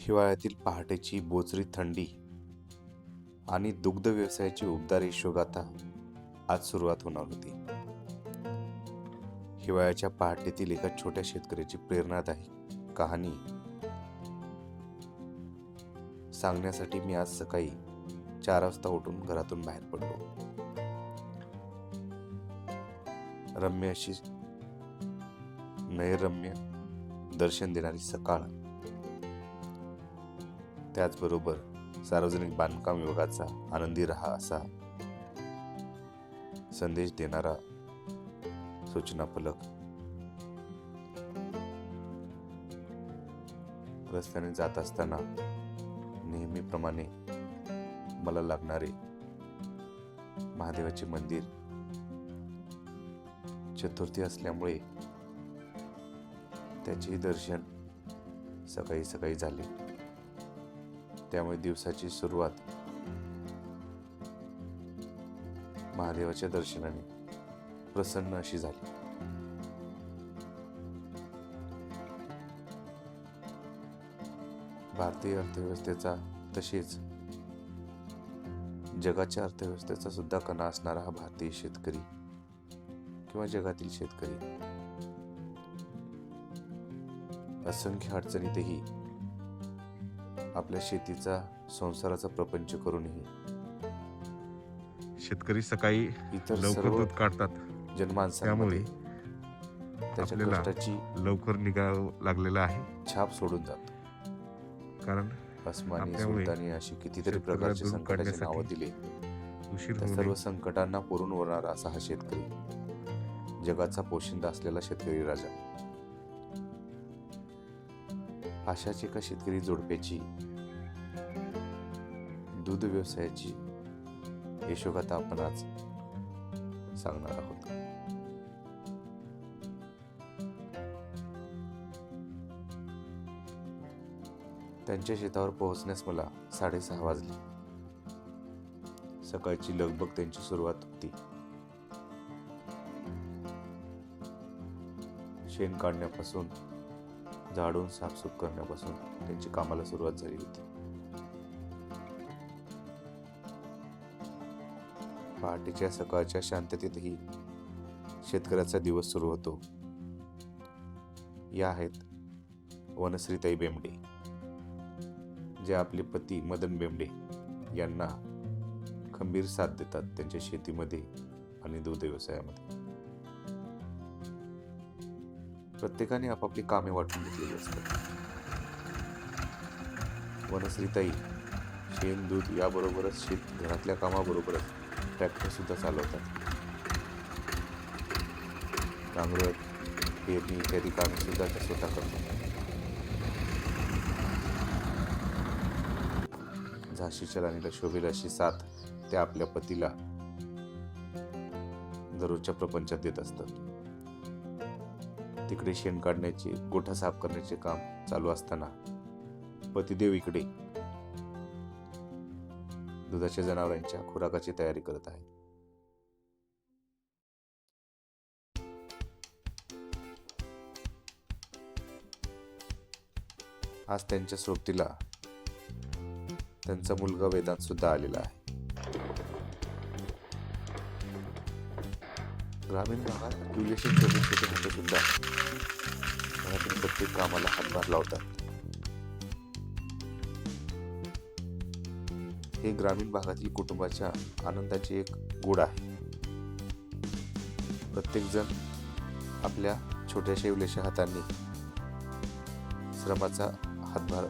हिवाळ्यातील पहाटेची बोचरी थंडी आणि दुग्ध व्यवसायाची उबदार यशोगाथा आज सुरुवात होणार होती. हिवाळ्याच्या पहाटेतील एका छोट्या शेतकऱ्याची प्रेरणादायी कहाणी सांगण्यासाठी मी आज सकाळी 4 वाजता उठून घरातून बाहेर पडलो. रम्य अशी नैरम्य दर्शन देणारी सकाळ, त्याचबरोबर सार्वजनिक बांधकाम विभागाचा आनंदी रहा असा संदेश देणारा सूचना फलक, रस्त्याने जात असताना नेहमीप्रमाणे मला लागणारे महादेवाचे मंदिर, चतुर्थी असल्यामुळे त्याचेही दर्शन सकाळी सकाळी झाले. त्यामुळे दिवसाची सुरुवात महादेवाच्या दर्शनाने प्रसन्न अशी झाली. भारतीय अर्थव्यवस्थेचा तसेच जगाच्या अर्थव्यवस्थेचा सुद्धा कणा असणारा हा भारतीय शेतकरी किंवा जगातील शेतकरी असंख्य अडचणीतही आपल्या शेतीचा, संसाराचा प्रपंच करूनही शेतकरी सकाळी इतर लवकर सर्व दूध काढतात, जनमानसांमध्ये त्याच्या आपल्याला कष्टाची लवकर निघावं लागलेलं आहे. छाप सोडून जातो. कारण अस्मानी, आपल्यामुळे सुलतानी अशी कितीतरी शेतकऱ्याला प्रकारचे दूध संकटाची काढण्यासाठी नावं दिली. उशीर त्या होऊ सर्व नये. संकटांना पुरून उरणारा असा हा शेतकरी, जगाचा पोशिंदा असलेला शेतकरी राजा. अशाच एका शेतकरी जोडप्याची दूध व्यवसायाची यशोगाथा आपण आज सांगणार आहोत. त्यांच्या शेतावर पोहोचण्यास मला 6:30 वाजले. सकाळची लगबग त्यांची सुरुवात होती. शेण काढण्यापासून, झाडून साफसूफ करण्यापासून त्यांची कामाला सुरुवात झाली होती. पहाटेच्या सकाळच्या शांततेतही शेतकऱ्याचा दिवस सुरू होतो. या आहेत वनश्रीताई बेंबडे, जे आपले पती मदन बेंबडे यांना खंबीर साथ देतात त्यांच्या शेतीमध्ये आणि दूध व्यवसायामध्ये. प्रत्येकाने आपापली कामे वाटून घेतलेली असतात. वनश्रीताई शेण, दूध याबरोबरच घरातल्या कामाबरोबरच ट्रॅक्टर सुद्धा चालवतात. नांगरट, पेरणी इत्यादी कामे सुद्धा त्या स्वतः करतात. झाशीच्या राणीला शोभेल अशी साथ त्या आपल्या पतीला दररोजच्या प्रपंचात देत असतात. तिकडे शेण काढण्याचे, गोठा साफ करण्याचे काम चालू असताना पतिदेव इकडे दुधाच्या जनावरांच्या खुराकाची तयारी करत आहे. आज त्यांच्या सोबतीला त्यांचा मुलगा वेदांत सुद्धा आलेला आहे. ग्रामीण भागात दिवशी छोटे छोटे मुलं सुद्धा घरातील प्रत्येक कामाला हातभार लावतात. हे ग्रामीण भागातील कुटुंबाच्या आनंदाचे एक गूढ आहे. प्रत्येक जण आपल्या छोट्याशा इवल्याशा हातांनी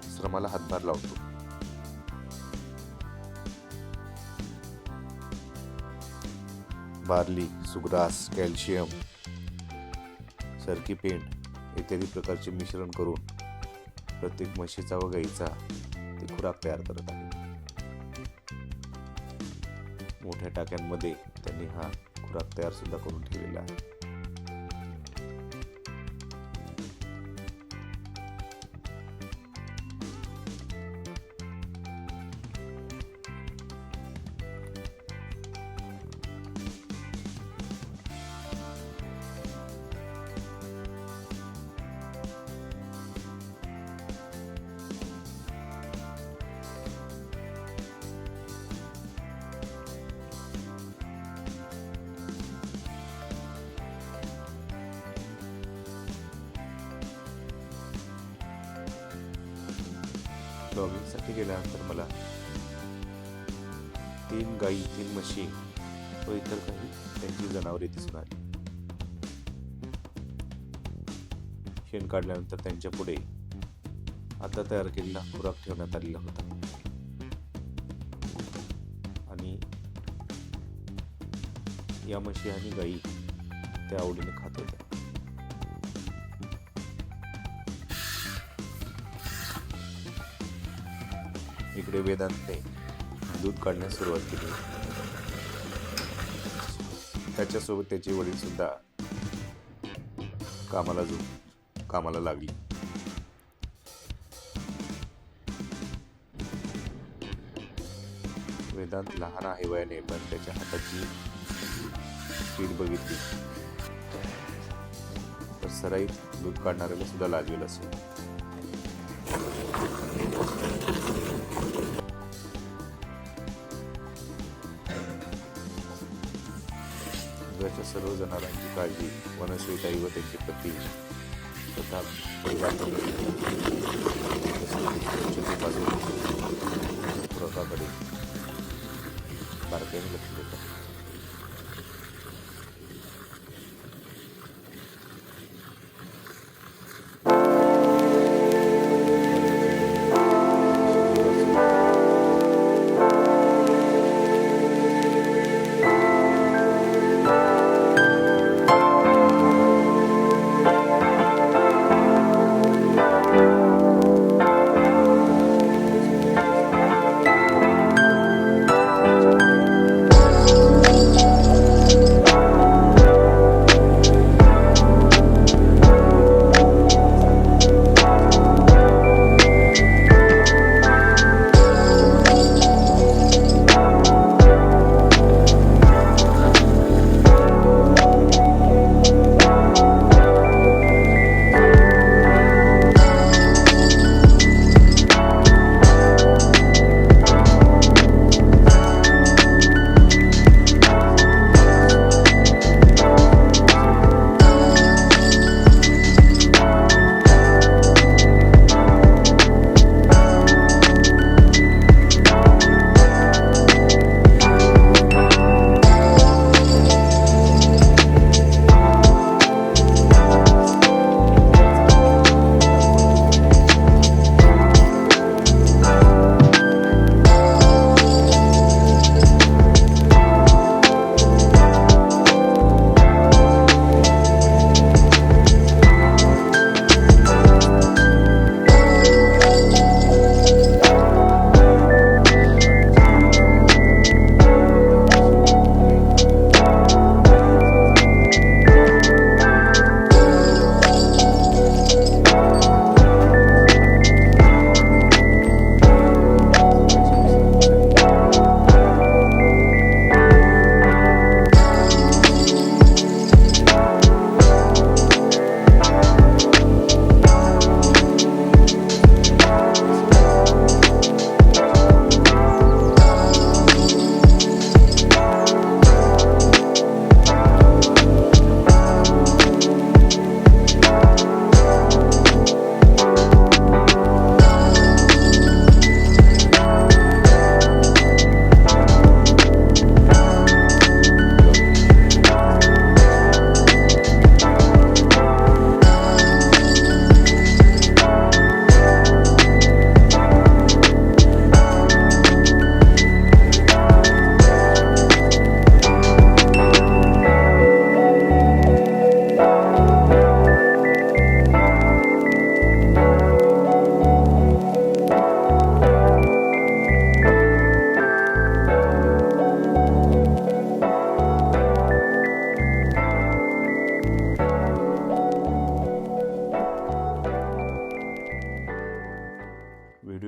श्रमाला हातभार लावतो. बार्ली, सुग्रास, कॅल्शियम, सरकी पेंड इत्यादी प्रकारचे मिश्रण करून प्रत्येक म्हशीचा व गाईचा ते खुराक तयार करत आहे. मोठ्या टाक्यांमध्ये त्यांनी हा खुराक तयार सुद्धा करून ठेवलेला आहे. लॉगिंगसाठी गेल्यानंतर मला 3 गाई, 3 म्हशी व इतर काही त्यांची जनावरे दिसून आली. शेण काढल्यानंतर त्यांच्या पुढे आता तयार केलेला खुराक ठेवण्यात आलेला होता आणि या म्हशी आणि गाई त्या आवडीने खात होत्या. इकडे वेदांतने दूध काढण्यास सुरुवात केली. त्याच्यासोबत त्याचे वडील सुद्धा कामाला लागली. वेदांत लहान आहे वयाने, पण त्याच्या हाताची स्पीड बघितली तर सराईत दूध काढणाऱ्याला सुद्धा लाजवेल असेल. घरच्या सर्व जनावरांची काळजी वनश्रीताई व त्यांचे पती तथा खुराकाकडे बारकाईने लक्ष देतात.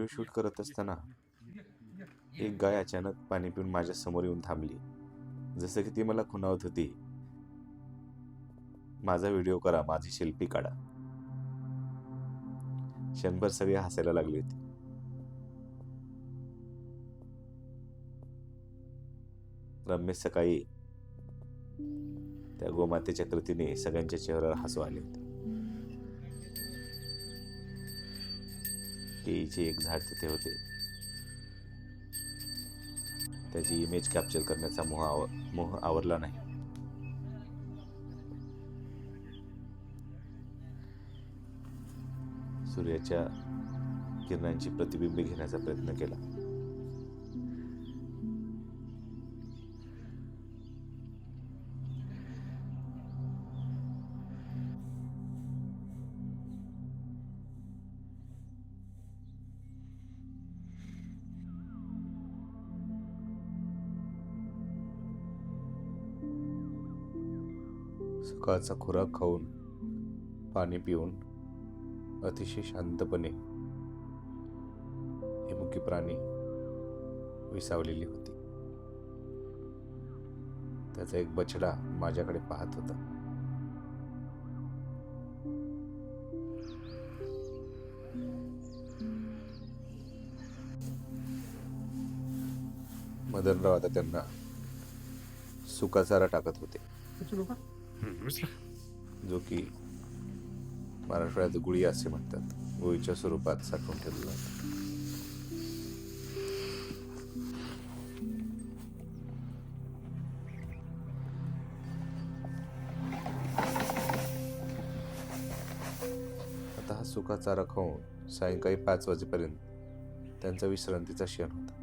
शूट करत असताना एक गाय अचानक पाणी पिऊन माझ्या समोर येऊन थांबली. जसं की ती मला खुणावत होती, माझा व्हिडिओ करा, माझी सेल्फी काढा. क्षणभर सगळे हसायला लागले होते. रमेश सकाळी त्या गोमातेच्या कृतीने सगळ्यांच्या चेहऱ्यावर हसू आले होते. केळीचे एक झाड तिथे होते. त्याची इमेज कॅप्चर करण्याचा मोह आवरला नाही. सूर्याच्या किरणांची प्रतिबिंबे घेण्याचा प्रयत्न केला. सकाळचा खुराक खाऊन, पाणी पिऊन अतिशय शांतपणे ही मुकी प्राणी विसावलेली होती. त्याचा एक बछडा माझ्याकडे पाहत होता. मदनराव आता त्यांना सुका चारा टाकत होते, जो की मराठवाड्यात गुळी असे म्हणतात. गुळीच्या स्वरूपात साठवून ठेवलेला होता. आता हा सुका चारा खाऊन सायंकाळी 5 वाजेपर्यंत त्यांचा विश्रांतीचा क्षण होता.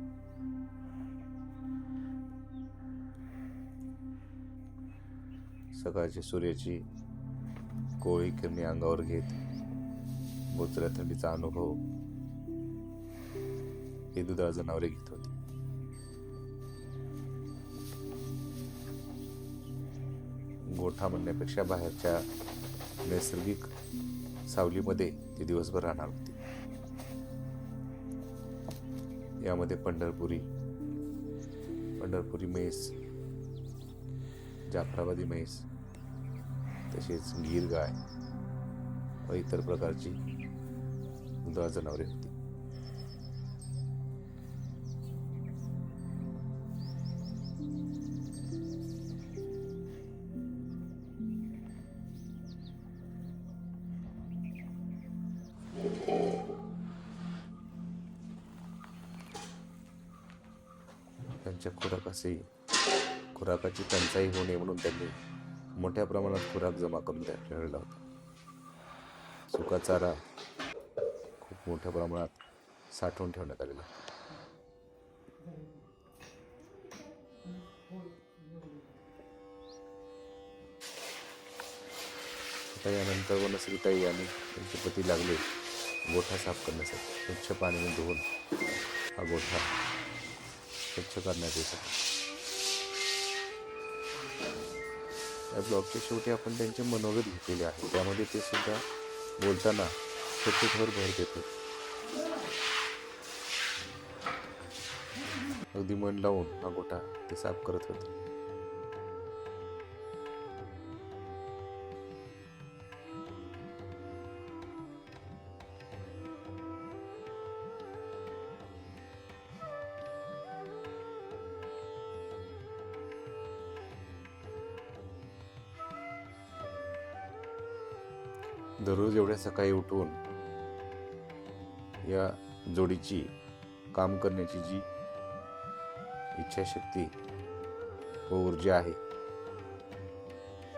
सकाळची सूर्याची कोवळी किरणे अंगावर घेत बोचऱ्या थंडीचा अनुभव ही दुधाळ जनावरे घेत होती. गोठा म्हणण्यापेक्षा बाहेरच्या नैसर्गिक सावलीमध्ये ती दिवसभर राहणार होती. यामध्ये पंढरपुरी म्हैस, जाफराबादी म्हैस, तसेच गीर गाय व इतर प्रकारची दुधाळ जनावरे होती. त्यांच्या खुराकाची टंचाई होऊ नये म्हणून त्यांनी मोठ्या प्रमाणात खुराक जमा करून ठेवलेला होता. सुका चारा खूप मोठ्या प्रमाणात साठवून ठेवण्यात आलेला. आता यानंतर वनश्रीताई आणि त्यांचे पती लागले गोठा साफ करण्यासाठी. स्वच्छ पाण्याने धुवून हा गोठा स्वच्छ करण्यात येत आहे. या ब्लॉगच्या शेवटी आपण त्यांचे मनोगत घेतलेले आहे. त्यामध्ये ते सुद्धा बोलताना स्वच्छतेवर भर देतो. अगदी मन लावून हा गोठा ते साफ करत होते. दररोज एवढ्या सकाळी उठून या जोडीची काम करण्याची जी इच्छाशक्ती व ऊर्जा आहे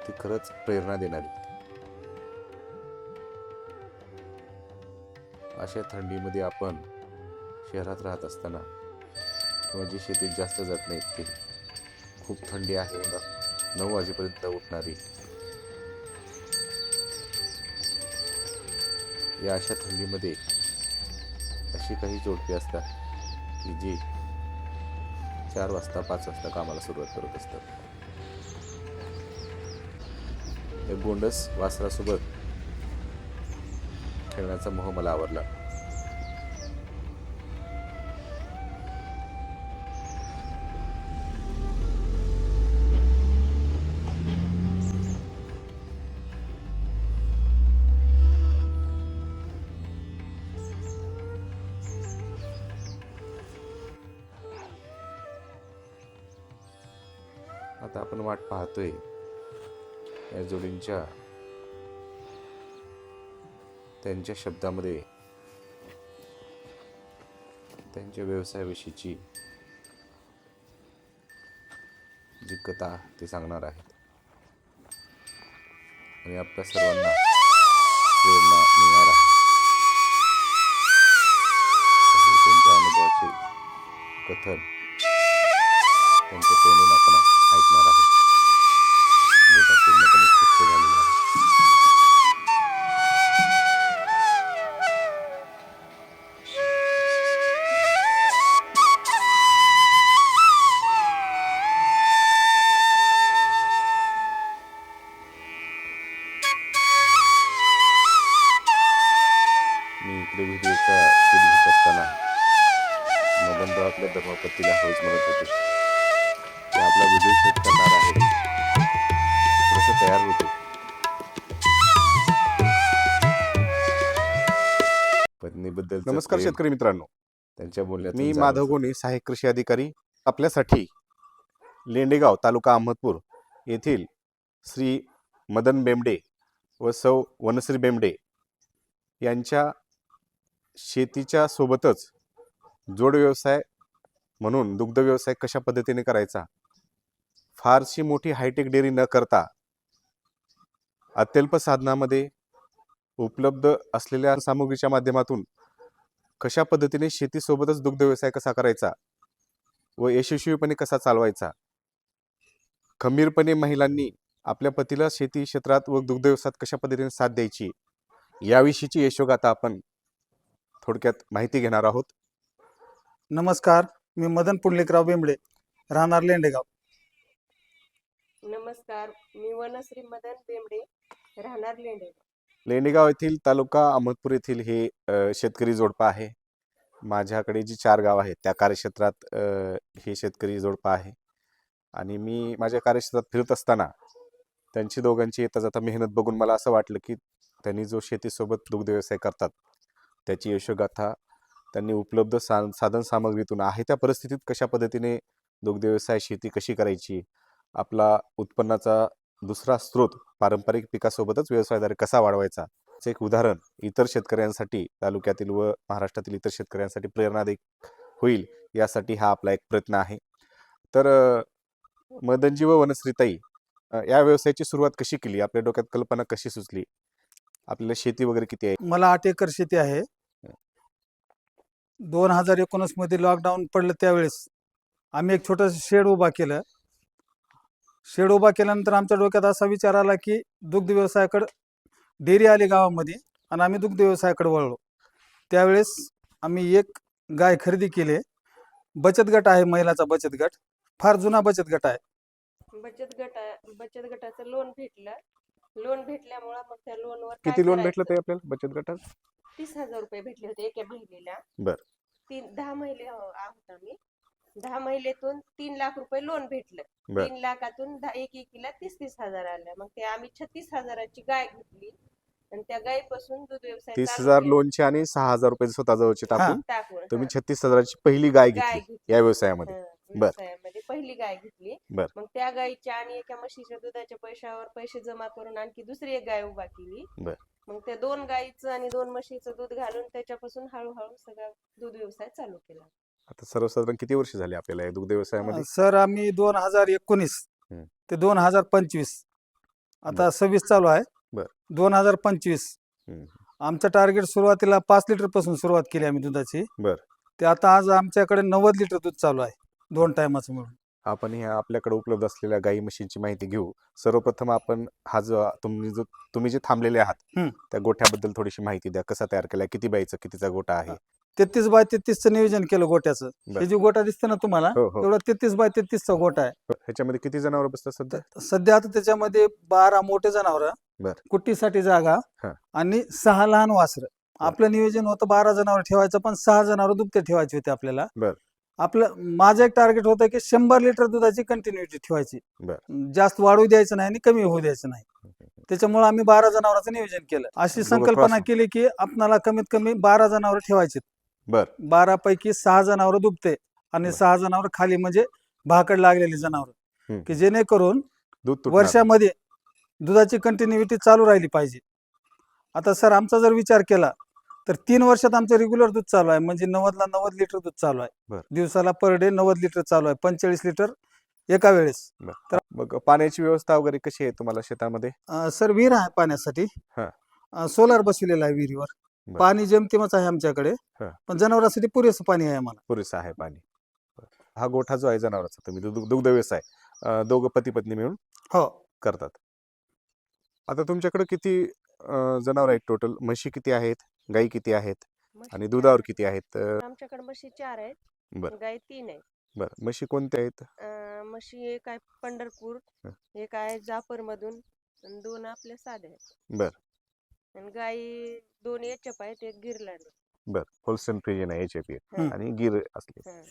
ती खरंच प्रेरणा देणारी. अशा थंडीमध्ये आपण शहरात राहत असताना किंवा जी शेतीत जास्त जात नाहीत ते खूप थंडी आहे 9 वाजेपर्यंत उठणारी, या अशा थंडीमध्ये अशी काही जोडपी असतात की जी 4 वाजता 5 वाजता कामाला सुरुवात करत असतात. एक गोंडस वासरासोबत खेळण्याचा मोह मला आवडला. आता आपण वाट पाहतोय या जोडींच्या त्यांच्या शब्दामध्ये त्यांच्या व्यवसायाविषयीची जी कथा ते सांगणार आहेत आणि आपल्या सर्वांना प्रेरणा मिळणार आहे. असे त्यांच्या अनुभवाचे कथन त्यांच्या तोंडून आपण ऐकणार आहोत. गोटा पूर्णपणे स्वच्छ झालेला आहे. मी इकडे व्हिडिओचा शूट घेत असताना मदनराव आपल्या धर्मपत्नीला हळूच म्हणत होते की आपला व्हिडिओ शूट करणार आहे, थोडंसं तयार होतो. पत्नीबद्दल नमस्कार शेतकरी मित्रांनो, त्यांच्या बोलण्यात मी माधव गोणे, सहाय्यक कृषी अधिकारी. आपल्यासाठी लेंडेगाव तालुका अहमदपूर येथील श्री मदन बेमडे व सौ वनश्री बेमडे यांच्या शेतीच्या सोबतच जोड व्यवसाय म्हणून दुग्ध व्यवसाय कशा पद्धतीने करायचा, फारशी मोठी हायटेक डेअरी न करता अत्यल्प साधनामध्ये उपलब्ध असलेल्या सामुग्रीच्या माध्यमातून कशा पद्धतीने शेतीसोबतच दुग्ध व्यवसाय कसा करायचा व यशस्वीपणे कसा चालवायचा, खंबीरपणे महिलांनी आपल्या पतीला शेती क्षेत्रात व दुग्ध व्यवसायात कशा पद्धतीने साथ द्यायची, याविषयीची यशोगाथा आपण थोडक्यात माहिती घेणार आहोत. नमस्कार, मी मदन पुंडलिकराव बेंबडे, राहणार लेंडेगाव. नमस्कार, मी वनश्री मदन बेमडे, राहणार लेंडेगाव. लेंडेगाव येथील तालुका अहमदपूर येथील हे शेतकरी जोडपं आहे. माझ्याकडे जी 4 गाव आहेत त्या कार्यक्षेत्रात हे शेतकरी जोडपं आहे आणि मी माझ्या कार्यक्षेत्रात फिरत असताना त्यांची दोघांची येता जाता मेहनत बघून मला असं वाटलं की त्यांनी जो शेतीसोबत दुग्ध व्यवसाय करतात त्याची यशोगाथा त्यांनी उपलब्ध साधन सामग्रीतून आहे त्या परिस्थितीत कशा पद्धतीने दुग्ध व्यवसाय शेती कशी करायची, आपला उत्पन्नाचा दुसरा स्रोत पारंपरिक पिकासोबतच व्यवसायद्वारे कसा वाढवायचा, एक उदाहरण इतर शेतकऱ्यांसाठी तालुक्यातील व महाराष्ट्रातील इतर शेतकऱ्यांसाठी प्रेरणादायक होईल यासाठी हा आपला एक प्रयत्न आहे. तर मदनजी व वनश्रीताई, या व्यवसायाची सुरुवात कशी केली, आपल्या डोक्यात कल्पना कशी सुचली, आपल्याला शेती वगैरे किती आहे? मला 8 एकर शेती आहे. 2019 मध्ये लॉकडाऊन पडलं त्यावेळेस आम्ही एक छोटंसं शेड उभा केलं. शेड उभा केल्यानंतर आमच्या डोक्यात असा विचार आला की दुग्ध व्यवसायाकडे डेअरी आली गावामध्ये आणि आम्ही दुग्ध व्यवसायाकडे वळलो. त्यावेळेस आम्ही एक गाय खरेदी केली. बचत गट आहे, महिलाचा बचत गट, फार जुना बचत गट आहे. बचत गटाचं लोन भेटलं. लोन भेटल्यामुळं मग त्या लोनवर किती लोन भेटलं ते आपल्याला बचत गटात? 30,000 रुपये भेटले होते एका महिलेला. बर. 10 महिले आहोत आम्ही. 10 महिलेतून 3 लाख रुपये लोन भेटलं. बर. 3 लाखातून एक एकीला 30,000 आलं. मग ते आम्ही 36,000ची गाय घेतली आणि त्या गायीपासून दूध व्यवसाय 30,000 लोनचे आणि 6,000 रुपये स्वतः जवळचे टाकून टाकून तुम्ही 36,000ची पहिली गाय घेतली या व्यवसायामध्ये. व्यवसायामध्ये पहिली गाय घेतली. बर. मग त्या गायीच्या आणि एका म्हशीच्या दुधाच्या पैशावर पैसे जमा करून आणखी दुसरी एक गाय उभा केली. बर. मग त्या 2 गायीचं आणि 2 म्हशीचं दूध घालून त्याच्यापासून हळूहळू सगळा दूध व्यवसाय चालू केला. आता सर्वसाधारण किती वर्ष झाली आपल्याला या दुग्ध व्यवसायामध्ये? सर, आम्ही 2019 ते 2025 आता 26 चालू आहे. बर. 2025 आमचं टार्गेट सुरुवातीला 5 लिटर पासून सुरुवात केली आम्ही दुधाची. बर. ते आता आज आमच्याकडे 90 लिटर दूध चालू आहे 2 टायमाचं मिळून. आपण ह्या आपल्याकडे उपलब्ध असलेल्या गाई म्हशींची माहिती घेऊ. सर्वप्रथम आपण हा जो तुम्ही जे थांबलेले आहात त्या गोठ्याबद्दल थोडीशी माहिती द्या. कसा तयार केलाय, किती बाईचा कितीचा गोठा आहे? 33 बाय 33चं नियोजन केलं गोट्याचं. हे जी गोटा दिसते ना तुम्हाला, हो, हो. तेवढा 33 बाय 33चा गोटा आहे. ह्याच्यामध्ये किती जनावर बसतात सध्या? सध्या आता त्याच्यामध्ये 12 मोठे जनावर, बर. कुट्टीसाठी जागा हा. आणि 6 लहान वासरं. आपलं नियोजन होतं 12 जनावर ठेवायचं, पण 6 जनावर दुभते ठेवायचे होते आपल्याला. बर. माझं एक टार्गेट होतं की 100 लिटर दुधाची कंटिन्युटी ठेवायची. बर. जास्त वाढू द्यायचं नाही आणि कमी होऊ द्यायचं नाही. त्याच्यामुळे आम्ही 12 जनावरांचं नियोजन केलं. अशी संकल्पना केली की आपल्याला कमीत कमी 12 जनावर ठेवायचे. बर. 12 पैकी 6 जनावर दुभते आणि 6 जनावर खाली, म्हणजे भाकड लागलेली जनावर, की जेणेकरून वर्षामध्ये दुधाची कंटिन्युटी चालू राहिली पाहिजे. आता सर, आमचा जर विचार केला तर 3 वर्षात आमचं रेग्युलर दूध चालू आहे, म्हणजे 90ला 90 लिटर दूध चालू आहे. बरं. दिवसाला पर डे 90 लिटर चालू आहे, 45 लिटर एका वेळेस. मग पाण्याची व्यवस्था वगैरे कशी आहे तुम्हाला शेतामध्ये? सर विहीर आहे पाण्यासाठी, हा. सोलार बसवलेला आहे विहिरीवर. बरं. पाणी जेमतेमच आहे आमच्याकडे, हा. पण जनावरांसाठी पुरेसं पाणी आहे आम्हाला. पुरेसा आहे पाणी. हा गोठा जो आहे जनावरांचा, तुम्ही दुग्ध व्यवसाय दोघं पती पत्नी मिळून हो. करतात. आता तुमच्याकडे किती जनावर आहेत टोटल? म्हशी किती आहेत, गाई किती आहेत म्हशी आणि चार दुधावर आहेत. किती आहेत? आमच्याकडे म्हशी 4 आहेत, बरं. गाय 3 आहेत. बरं, म्हशी कोणत्या आहेत? म्हशी एक आहे पंढरपूर, हं. एक आहे जाफर मधून, आणि 2 आपल्या साध्या आहेत. बरं. आणि गाई 2 एचएफ आहेत, एक गिरलांड आहे. बरं, होलसेल फ्रीजन आहे HFP हं. आणि गिर असले. हं.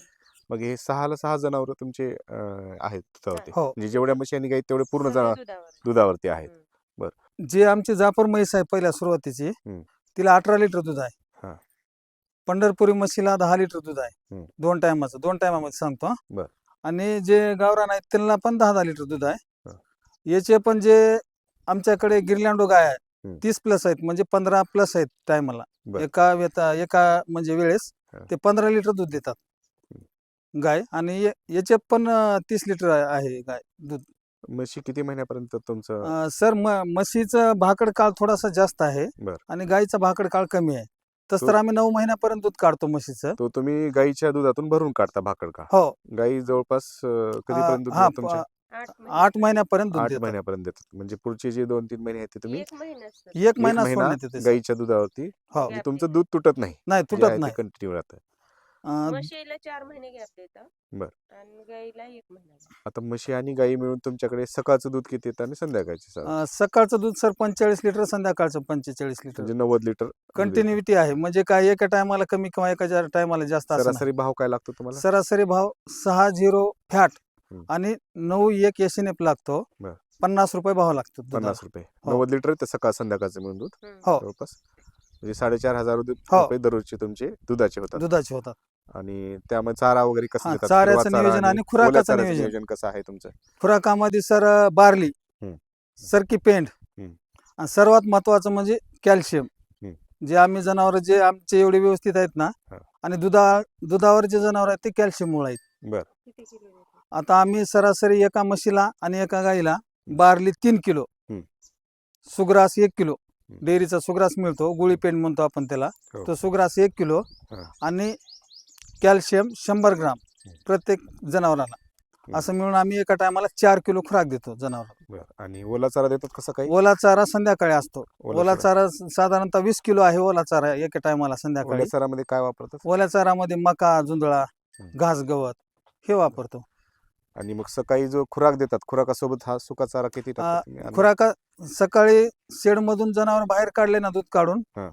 मग हे 6 जनावर तुमचे आहेत दुधावरती, हो. म्हणजे जेवढ्या म्हशी आणि गाई तेवढे पूर्ण सगळे जनावर दुधावर आहे. दुधावरती आहेत. हं. जे आमची जाफर म्हैस आहे पहिल्या सुरुवातीची, हं. तिला 18 लिटर दूध आहे. हा. पंढरपुरी म्हशीला 10 लिटर दूध आहे. हं. 2 टायमामध्ये सांगतो हा. बरं. आणि जे गावरान आहेत त्यांना पण 10 लिटर दूध आहे. हं. याचे पण जे आमच्याकडे गिरलँडो गाय आहे, हं. 30+ आहेत, म्हणजे 15+ आहेत टायमाला. बरं. एका म्हणजे वेळेस हं. ते 15 लिटर दूध देतात गाय. आणि याचे पण 30 लिटर आहे गाय दूध. म्हशी किती महिन्यापर्यंत तुमचं? सर म्हशीचं भाकड काळ थोडासा जास्त आहे बरं. आणि गाईचा भाकड काळ कमी आहे. तसं तो- तर आम्ही 9 महिन्यापर्यंत दूध काढतो म्हशीचं. तो तुम्ही गाईच्या दुधातून भरून काढता भाकड का? हो. गाई जवळपास कधीपर्यंत दूध हा, देतात तुमच्या? 8 महिन्यापर्यंत दूध 8 देतात. महिन्यापर्यंत देतात, म्हणजे पुढचे जे 2-3 महिने आहेत ते तुम्ही 1 महिना असतं. 1 एक महिना महिना सोडण्यात येते सर. गाईच्या दुधावरती, हो. म्हणजे Gap तुमचं देतात. दूध तुटत नाही, नाही, जे तुटत आहे ते नाही. कंटिन्यू राहतं. म्हशीला 4 महिने गॅप देतात. बरं. आणि गाईला 1 महिना gap. आता म्हशी आणि गाई मिळून तुमच्याकडे सकाळचं दूध किती येतं आणि संध्याकाळचे सकाळचं दूध सर 45 लिटर, संध्याकाळचं 45 लिटर. म्हणजे 90 लिटर दूध येतं. कंटिन्युटी आहे, म्हणजे काय एका टायमाला कमी किंवा एका टायमाला जास्त असं नाही. सरासरी भाव काय लागतो तुम्हाला? सरासरी भाव 6.0 फॅट हं. आणि 9.1 एसएनएफ लागतो. बरं. 50 रुपये भाव लागतो दुधाला. 50 रुपये. हो. 90 लिटर येतं सकाळ संध्याकाळचं मिळून दूध हं. हो. जवळपास, म्हणजे 4,500 हो. रुपये दररोजचे तुमचे दुधाचे होतात. दुधाचे होतात. आणि त्यामध्ये चारा वगैरे कसं हा, देतात? चाऱ्याचं हिरवा चारा नियोजन आणि ओल्या खुराकाचं चाऱ्याचं नियोजन. नियोजन कसं आहे तुमचं? खुराकामध्ये सर बार्ली, हं. सरकी पेंड, हं. आणि सर्वात महत्वाचं म्हणजे कॅल्शियम. हं. जे आम्ही जनावर जे आमचे एवढे व्यवस्थित आहेत ना, हा. आणि दुधावर जे जनावर आहेत ते कॅल्शियममुळे आहेत. बरं. किती किलो देतात? आता आम्ही सरासरी एका म्हशीला आणि एका गाईला बार्ली 3 किलो, हं. सुग्रास 1 किलो, हं. डेअरीचा सुग्रास मिळतो, गुळी पेंड म्हणतो आपण त्याला, हो. तो सुग्रास 1 किलो हा. आणि कॅल्शियम 100 ग्राम हं. प्रत्येक जनावराला. हं. असं मिळून आम्ही एका टायमाला 4 किलो खुराक देतो जनावराला. बरं. आणि ओला चारा देतात कसं काही? ओला चारा संध्याकाळी असतो. ओला ओला चारा. चारा साधारणतः 20 किलो आहे ओला चारा एका टायमाला संध्याकाळी. ओल्या चारामध्ये काय वापरतात? ओल्या चारामध्ये मका, जुंधळा, हं. घास, गवत हे वापरतो. आणि मग सकाळी जो खुराक देतात, खुराकासोबत हा सुका चारा किती टाकतात तुम्ही? आणि खुराका सकाळी शेडमधून जनावर बाहेर काढले ना दूध काढून, हा.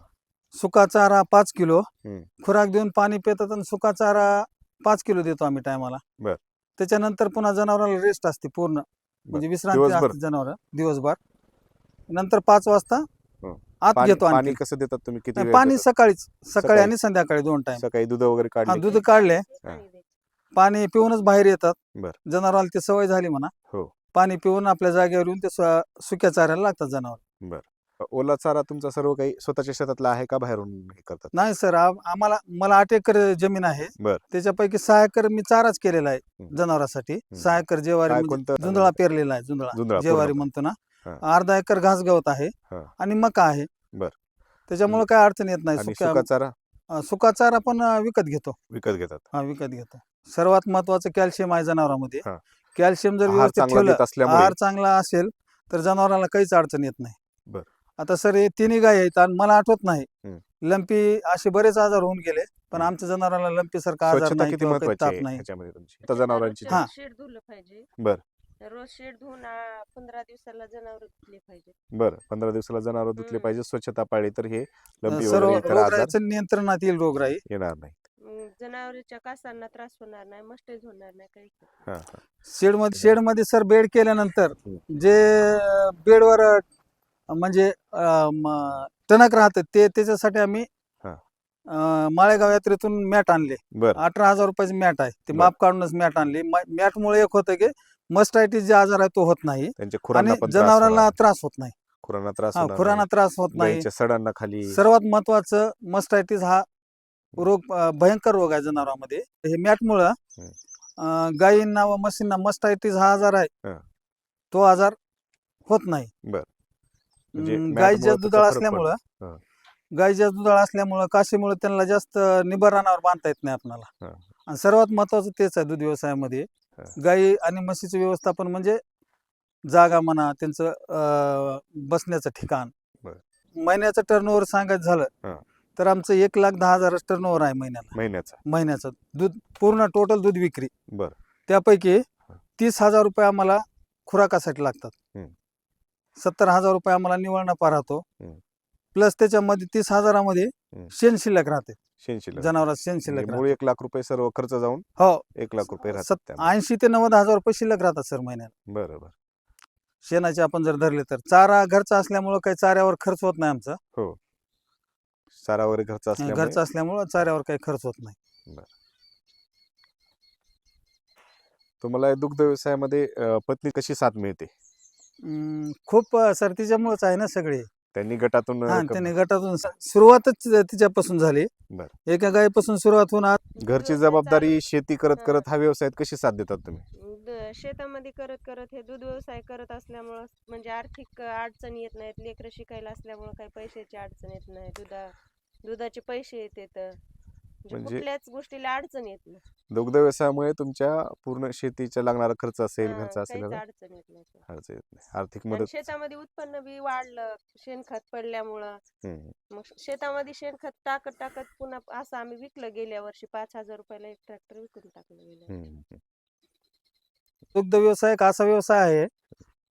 सुका चारा 5 किलो, हं. खुराक देऊन पाणी पितात आणि सुका चारा 5 किलो देतो आम्ही टायमाला. बर. त्याच्यानंतर पुन्हा जनावराला रेस्ट असते पूर्ण, म्हणजे विश्रांती दिवसभर? असते जनावर दिवसभर. नंतर 5 वाजता हं. आत घेतो पाणी आणखी. कसं देतात तुम्ही? किती नाही, वेळ पाणी देतात? सकाळी सकाळी. आणि संध्याकाळी 2 टाइम. सकाळी दूध वगैरे हा, काढले दूध काढले, पाणी द्यायचं. पाणी पिऊनच बाहेर येतात. बर. जनावराला ती सवय झाली म्हणा. हो. पाणी पिऊन आपल्या जागेवर येऊन ते सुक्या चाऱ्याला लागतात जनावर. बरं. ओला चारा तुमचा सर्व काही स्वतःच्या शेतातला आहे का बाहेरून हे करतात? नाही सर, मला 8 एकर जमीन आहे. बर. त्याच्यापैकी 6 एकर मी चाराच केलेला आहे हं. जनावरांसाठी. 6 एकर ज्वारी काय म्हणजे कोणतं? जुंधळा पेरलेला आहे. जुंधळा जुंधळा ज्वारी पूर्णपणे. म्हणतो ना. हा. अर्धा एकर घास गवत आहे हा. आणि मका आहे. बर. त्याच्यामुळे काय अडचण येत नाही. आणि सुका चारा सुका चारा पण विकत घेतो. विकत घेतात. हा, विकत घेतो. सर्वात महत्वाचं कॅल्शियम आहे जनावरांमध्ये. हा. कॅल्शियम जर आहार व्यवस्थित चांगला ठेवलं, देत असल्यामुळे. आहार चांगला असेल तर जनावराला काहीच अडचण येत नाही. बर. आता सर हे तिन्ही गाय आहेत आणि मला आठवत नाही हं. लंपी असे बरेच आजार होऊन गेले, पण हं. आमच्या जनावराला लंपी सारखा आजार स्वच्छता नाही किती किंवा काही महत्वाची ताप आहे नाही. ह्याच्यामध्ये तुमची? आता जनावरांची. हा. शेड धुलं पाहिजे. बर. रोज शेड धुवून 15 दिवसाला जनावर धुतले पाहिजे. बरं. 15 दिवसाला जनावर धुतले हं. पाहिजे, स्वच्छता पाळली तर हे लंपी सर्व वगैरे इतर आजार रोगराईचं नियंत्रणात येईल रोगराई. येणार नाही. जनावरांच्या कासांना त्रास होणार नाही, मस्टेज होणार नाही, काही हा, हा. शेडमध्ये सर बेड केल्यानंतर हं. जे बेडवर म्हणजे टणक राहतं ते त्याच्यासाठी आम्ही हा. माळेगाव यात्रेतून मॅट आणले. बर. 18,000 रुपयाची मॅट आहे. ते बर. माप काढूनच मॅट आणली. मॅटमुळे एक होतं की मस्टायटिस जे आजार आहे तो होत नाही त्यांच्या खुरांना आणि पण त्रास जनावरांना होणार त्रास होत नाही. खुरांना त्रास हा होणार खुरांना नाही, त्रास होत नाही. गायीच्या सडांना खाली. सर्वात महत्वाचं मस्टायटिस हा रोग भयंकर रोग आहे जनावरांमध्ये. हे मॅटमुळं गायींना व म्हशींना मस्टायटिस हा आजार आहे, हं. तो आजार होत नाही. बर. म्हणजे गाय मॅटमुळं जास्त त्याचा दुधाळ फरक असल्यामुळं हं. गाय जास्त दुधाळ असल्यामुळं काशीमुळे त्यांना जास्त निबर रानावर बांधता येत नाही आपल्याला. हं. आणि सर्वात महत्वाचं तेच आहे दूध व्यवसायामध्ये. हं. गायी आणि म्हशीचं व्यवस्थापन म्हणजे जागा म्हणा, त्यांचं बसण्याचं ठिकाण. बरं. महिन्याचं टर्नओव्हर सांगायचं झालं हं. तर आमचं 1,10,000 टर्नओव्हर आहे महिन्याचा. महिन्याचं दूध पूर्ण टोटल दूध विक्री. बर. त्यापैकी 30,000 रुपये आम्हाला खुराकासाठी लागतात. हं. 70,000 रुपये आम्हाला निव्वळ नफा राहतो. हं. प्लस त्याच्यामध्ये 30,000मध्ये हं. शेण शिल्लक राहते. शेणशिल्लक. जनावरात शेण म्हणजे शिल्लक मूळ राहते. 1,00,000 रुपये सर्व खर्च जाऊन हो 1,00,000 रुपये राहतात त्यामध्ये. 80 ते 90,000 रुपये शिल्लक राहतात सर महिन्याला. बरोबर. शेणाचे आपण जर धरले तर चारा घरचा असल्यामुळं काही चाऱ्यावर खर्च होत नाही आमचा. हो. चारा वगैरे घरचा असल्यामुळे. घरचा असल्यामुळं चाऱ्यावर काही खर्च होत नाही. तुम्हाला या दुग्ध व्यवसायामध्ये पत्नी कशी साथ मिळते? खूप सर तिच्यामुळेच आहे ना सगळे. त्यांनी गटातून हा त्याने गटातून सुरुवातच तिच्यापासून झाली. बर. एका गायीपासून सुरुवात होऊन आज घरची जबाबदारी शेती करत करत हा व्यवसायात कशी साथ देतात तुम्ही? शेतामध्ये करत करत हे दूध व्यवसाय करत असल्यामुळं म्हणजे आर्थिक अडचणी येत नाहीत. लेकरं शिकायला असल्यामुळं काही पैशाची अडचण येत नाही. दुधाचे पैसे येतात. म्हणजे कुठल्याच गोष्टीला अडचण येत नाही. दुग्ध व्यवसायामुळे तुमच्या पूर्ण शेतीचा लागणारा खर्च असेल, घरचा असेल, काहीच याला अडचण येत नाही. खर्च येत नाही. आर्थिक आणि मदत. शेतामध्ये उत्पन्न बी वाढलं शेणखत पडल्यामुळं. हम्म. मग शेतामध्ये शेणखत टाकत टाकत पुन्हा असं आम्ही विकलं गेल्या वर्षी 5,000 रुपयाला एक ट्रॅक्टर विकून टाकलं गेल्या वर्षी. हम्म. दुग्ध व्यवसाय एक असा व्यवसाय आहे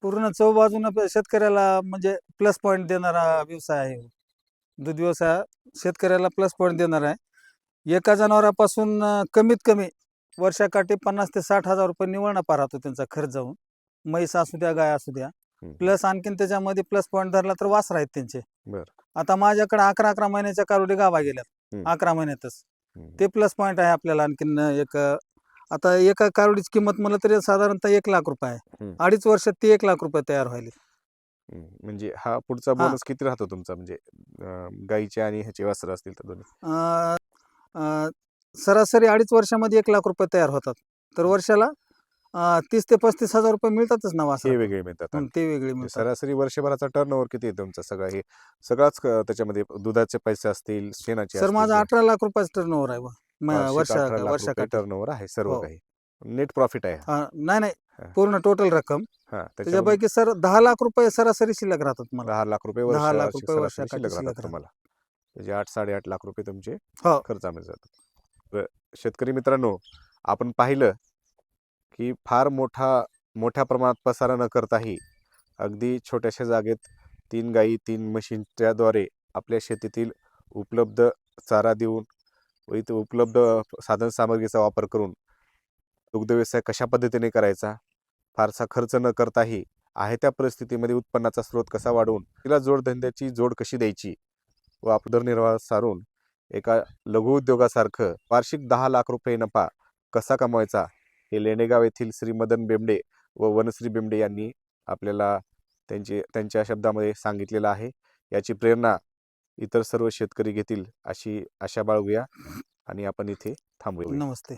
पूर्ण चौबाजूनं शेतकऱ्याला म्हणजे प्लस पॉईंट देणारा व्यवसाय आहे. दूध व्यवसाय शेतकऱ्याला प्लस पॉईंट देणार आहे. एका जनावरापासून कमीत कमी वर्षाकाठी 50,000 ते 60,000 रुपये निव्वळ नफा राहतो त्यांचा खर्च जाऊन. म्हैस असू द्या, गाय असू द्या. प्लस आणखीन त्याच्यामध्ये प्लस पॉईंट धरला तर वासर आहेत त्यांचे. बर. आता माझ्याकडे 11 महिन्याच्या कारोडी गाभा गेल्यात 11 महिन्यातच. ते प्लस पॉईंट आहे आपल्याला. आणखीन एक आता एका कारोडीची किंमत म्हणलं तरी साधारणतः 1,00,000 रुपये आहे. 2.5 वर्षात ती 1,00,000 रुपये तयार व्हायली. म्हणजे हा पुढचा बोनस किती राहतो तुमचा? म्हणजे गाईचे आणि ह्याचे वासर असतील तर दोन्ही सरासरी 2.5 वर्षामध्ये 1,00,000 रुपये तयार होतात. तर वर्षाला 30,000 ते 35,000 रुपये मिळतातच ना हे वासरा. वेगळे मिळतात. ते वेगळे म्हणजे मिळतात. सरासरी वर्षभराचा टर्नओव्हर किती आहे तुमचा? हे सगळाच त्याच्यामध्ये दुधाचे पैसे असतील, शेणाचे सर माझा असतील, 18,00,000 रुपयाचा टर्नओव्हर आहे वार्षिक 18 लाख रुपये वर्षाकाठी. टर्नओव्हर आहे सर्व हो. काही. नेट प्रॉफिट आहे. नाही हा. पूर्ण टोटल रक्कम. हा, त्याच्यापैकी सर 10,00,000 रुपये सरासरी शिल्लक राहतात मला. 10,00,000 रुपये 10,00,000 वार्षिक रुपये सरासरी वर्षाकाठी शिल्लक शिल्लक राहतात राहतात. तुम्हाला. म्हणजे 8-8.5 लाख रुपये तुमचे हो. खर्चामध्ये जातात. तर शेतकरी मित्रांनो, आपण पाहिलं की फार मोठ्या प्रमाणात पसारा न करताही अगदी छोट्याशा जागेत 3 गायी 3 म्हशींच्याद्वारे आपल्या शेतीतील उपलब्ध चारा देऊन व इथे उपलब्ध साधन सामग्रीचा वापर करून दुग्ध व्यवसाय कशा पद्धतीने करायचा, फारसा खर्च न करताही आहे त्या परिस्थितीमध्ये उत्पन्नाचा स्रोत कसा वाढवून तिला जोडधंद्याची जोड कशी द्यायची व आपला उदरनिर्वाह सारून एका लघु उद्योगासारखं वार्षिक 10,00,000 रुपये नफा कसा कमवायचा हे लेंडेगाव येथील श्री मदन बेमडे व वनश्री बेमडे यांनी आपल्याला त्यांच्या शब्दामध्ये सांगितलेलं आहे. याची प्रेरणा इतर सर्व शेतकरी घेतील अशी आशा बाळगूया आणि आपण इथे थांबूया. नमस्ते.